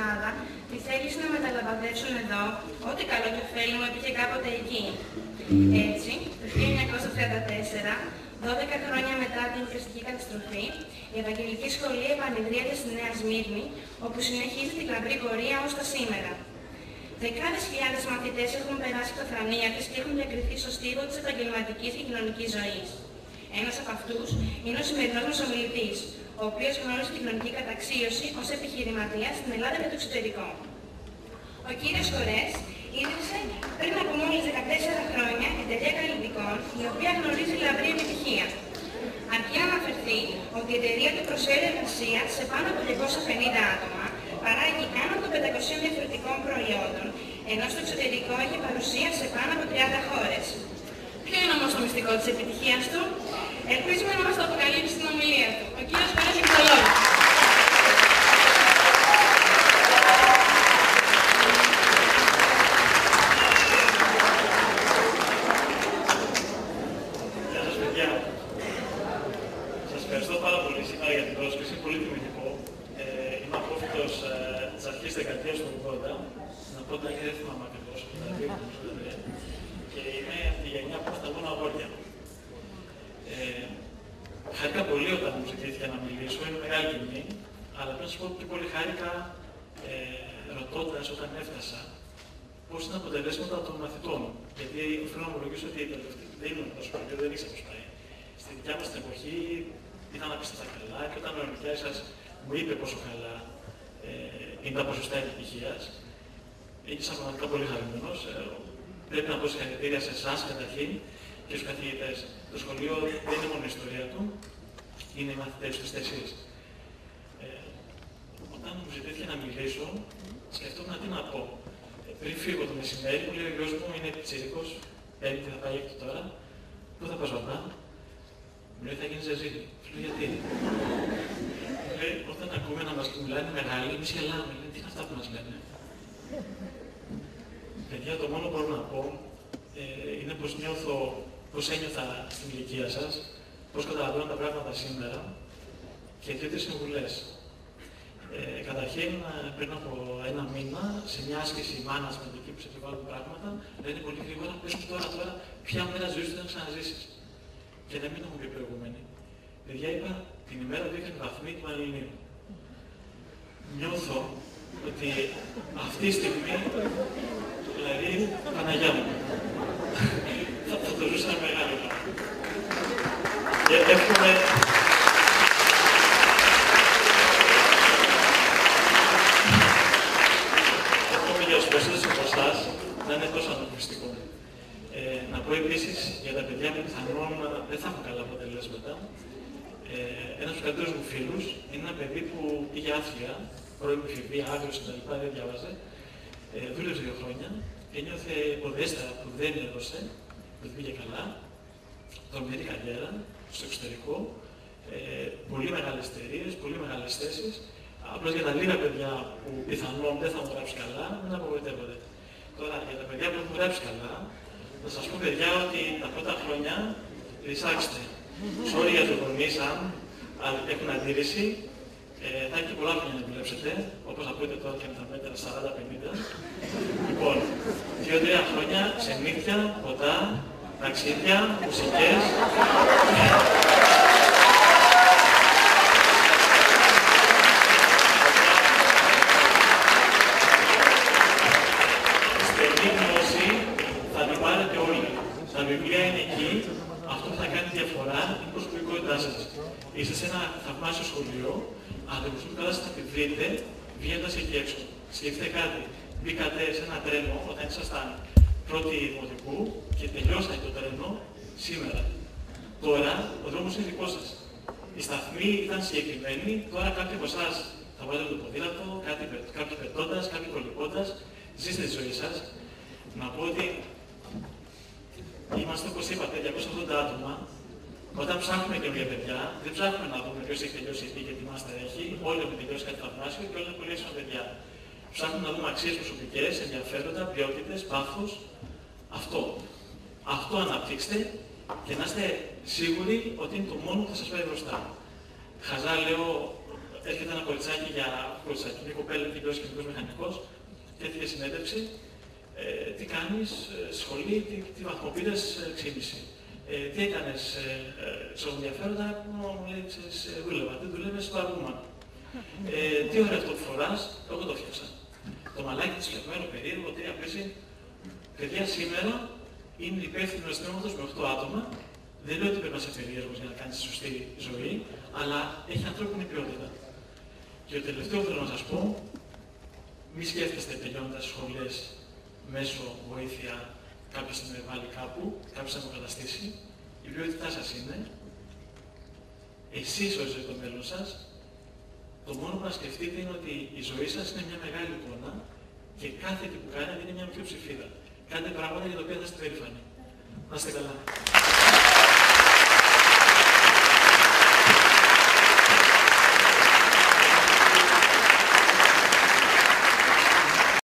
Ελλάδα τη θέληση να μεταλαμπαδεύσουν εδώ ό,τι καλό και ωφέλιμο υπήρχε κάποτε εκεί. Έτσι, το 1934, 12 χρόνια μετά την χριστική καταστροφή, η Ευαγγελική Σχολή επανειδρύεται στη Νέα Σμύρνη, όπου συνεχίζει την λαμπρή πορεία ως τα σήμερα. Δεκάδες χιλιάδες μαθητές έχουν περάσει τα θρανία της και έχουν διακριθεί στο στίβο της επαγγελματικής και κοινωνικής ζωής. Ένας από αυτούς είναι ο σημερινός μας ομιλητής, ο οποίος γνώρισε την κοινωνική καταξίωση ως επιχειρηματίας στην Ελλάδα και το εξωτερικό. Ο κύριος Κορές ίδρυσε πριν από μόλις 14 χρόνια εταιρεία καλλιτικών, η οποία γνωρίζει λαμπρή επιτυχία. Αρκεί να αναφερθεί ότι η εταιρεία του προσφέρει εργασία σε πάνω από 250 άτομα, παράγει άνω των 500 διαφορετικών προϊόντων, ενώ στο εξωτερικό έχει παρουσία σε πάνω από 30 χώρες. Ποιο είναι όμως το μυστικό της επιτυχίας του? Ελπίζουμε να μας το αποκαλύψει στην ομιλία του. Ο κύριος Κορές έχει το λόγο. Γεια σας, παιδιά. Σας ευχαριστώ πάρα πολύ σήμερα για την πρόσκληση. Είναι πολύ τιμητικό. Είμαι απόφοιτος της αρχής της δεκαετίας του 80. Να πω ότι δεν θυμάμαι ακριβώς από τα δύο που και είμαι από τη γενιά που στα μόνο αγόρια. Χάρηκα πολύ όταν μου ζητήθηκε να μιλήσω, είναι μεγάλη τιμή, αλλά πρέπει να σας πω ότι πολύ χάρηκα ρωτώντας όταν έφτασα πώς είναι τα αποτελέσματα των μαθητών. Γιατί οφείλω να ομολογήσω ότι δεν ήμουν στο σχολείο, δεν ήξερα πώς πάει. Στη δικιά μας την εποχή ήταν απίστευτα καλά και όταν ο νοικιάς σας μου είπε πόσο καλά είναι τα ποσοστά επιτυχίας, ήμουν πραγματικά πολύ χαρούμενος. Πρέπει να πω συγχαρητήρια σε εσάς καταρχήν και στους καθηγητές. Το σχολείο δεν είναι μόνο η ιστορία του, είναι οι μαθητές του, είστε εσείς. Όταν μου ζητήθηκε να μιλήσω, σκεφτόμουν τι να πω. Πριν φύγω το μεσημέρι, μου λέει ο γιος μου είναι πιτσιρικός, πέμπτη θα πάει εκεί τώρα. Πού θα πας παπά? Μου λέει θα γίνεις ζεζίδι. Του λέω γιατί? Μου λέει όταν ακούμε να μας μιλάνε μεγάλοι, εμείς γελάμε. Λέει τι είναι αυτά που μας λένε? Παιδιά, το μόνο που μπορώ να πω είναι πώς ένιωθα στην ηλικία σας, πώς καταλαβαίνω τα πράγματα σήμερα και δύο-τρεις συμβουλές. Καταρχήν, πριν από ένα μήνα, σε μια άσκηση management εκεί που σε επιβάλλουν πράγματα, λένε πολύ γρήγορα, πες μου τώρα, ποια μέρα ζωής του δεν ξαναζήσεις. Και δεν μείνω μου και προηγούμενη. Παιδιά, είπα την ημέρα που είχαν βαθμοί του Πανελληνίου. Νιώθω ότι αυτή τη στιγμή, δηλαδή, Παναγιά μου, θα το ζούσα μεγάλο. Και εύχομαι για τους περισσότερους από εσάς να είναι τόσο ανθρωπιστικό. Να πω επίσης για τα παιδιά που πιθανόν δεν θα έχουν καλά αποτελέσματα. Ένας από τους καλύτερους μου φίλους είναι ένα παιδί που πήγε άθλια, πρώην εφηβεία, άγριος κτλ. Δεν διάβαζε. Δούλεψε 2 χρόνια και νιώθε υποδέστερα που δεν έδωσε, που δεν πήγε καλά. Δομηρή καριέρα στο εξωτερικό, πολύ μεγάλες εταιρείες, πολύ μεγάλες θέσεις. Απλώς για τα λίγα παιδιά που πιθανόν δεν θα μου γράψει καλά, μην απογοητεύονται. Τώρα, για τα παιδιά που έχουν γράψει καλά, θα σας πω παιδιά ότι τα πρώτα χρόνια ρισάξτε. Sorry για τους γονείς αν έχουν αντίρρηση. Θα έχετε πολλά χρόνια να δουλέψετε, όπως θα πείτε τώρα και με τα μέτρα 40-50. Λοιπόν, 2-3 χρόνια ξενύχια, ποτά, ταξίδια, μουσικές. Στενή γνώση θα την πάρετε όλοι. Τα βιβλία είναι εκεί. Αυτό που θα κάνει διαφορά είναι η προσωπικότητά σας. Είστε σε ένα θαυμάσιο σχολείο, αλλά την προσωπικότητά σας θα τη βρείτε βγαίνοντας εκεί έξω. Σκεφτείτε κάτι. Μπήκατε σε ένα τρένο όταν ήσασταν πρώτη δημοτικού και τελειώσατε το τρένο σήμερα. Τώρα ο δρόμος είναι δικός σας. Οι σταθμοί ήταν συγκεκριμένοι, τώρα κάποιοι από εσάς θα βάλετε το ποδήλατο, κάποιοι πετώντας, κάποιοι κολυμπώντας. Ζήστε τη ζωή σας. Να πω ότι είμαστε, όπως είπατε, 280 άτομα. Όταν ψάχνουμε καινούργια παιδιά, δεν ψάχνουμε να δούμε ποιος έχει τελειώσει εκεί και τι μάστερ έχει. Όλοι έχουν τελειώσει κάτι θαυμάσιο και όλοι είναι πολύ ίσονα παιδιά. Ψάχνουμε να δούμε αξίες προσωπικές, ενδιαφέροντα, ποιότητες, πάθος. Αυτό αναπτύξτε και να είστε σίγουροι ότι είναι το μόνο που θα σας φέρει μπροστά. Χαζά λέω έρχεται ένα κοριτσάκι, μια κοπέλα τελειώσει χημικός μηχανικός, και έρχεται συνέντευξη. Τι κάνεις, σχολή, τι βαθμό πήρες, 6,5. Τι έκανες, στο ενδιαφέροντα, μου λέει, δούλευα. Τι δουλεύες, παρούμμα. Τι ωραία αυτό που φοράς, εγώ το φτιάξα. Το μαλάκι της φτιαγμένο περίεργο, τι απέζει. Παιδιά, σήμερα είναι υπεύθυνο τμήματος με 8 άτομα. Δεν λέω ότι πρέπει να είσαι περίεργος για να κάνεις τη σωστή ζωή, αλλά έχει ανθρώπινη ποιότητα. Και το τελευταίο που θέλω να σας πω, μη σκέφτεστε τελειώνοντας σχολές μέσω βοήθεια κάποιος να με βάλει κάπου, κάποιος να με καταστήσει. Η ποιότητά σας είναι, εσείς ορίζετε το μέλλον σας. Το μόνο που να σκεφτείτε είναι ότι η ζωή σας είναι μια μεγάλη εικόνα και κάθε τι που κάνετε είναι μια μικρή ψηφίδα. Κάντε πράγματα για τα οποία θα είστε περήφανοι. Να είστε καλά.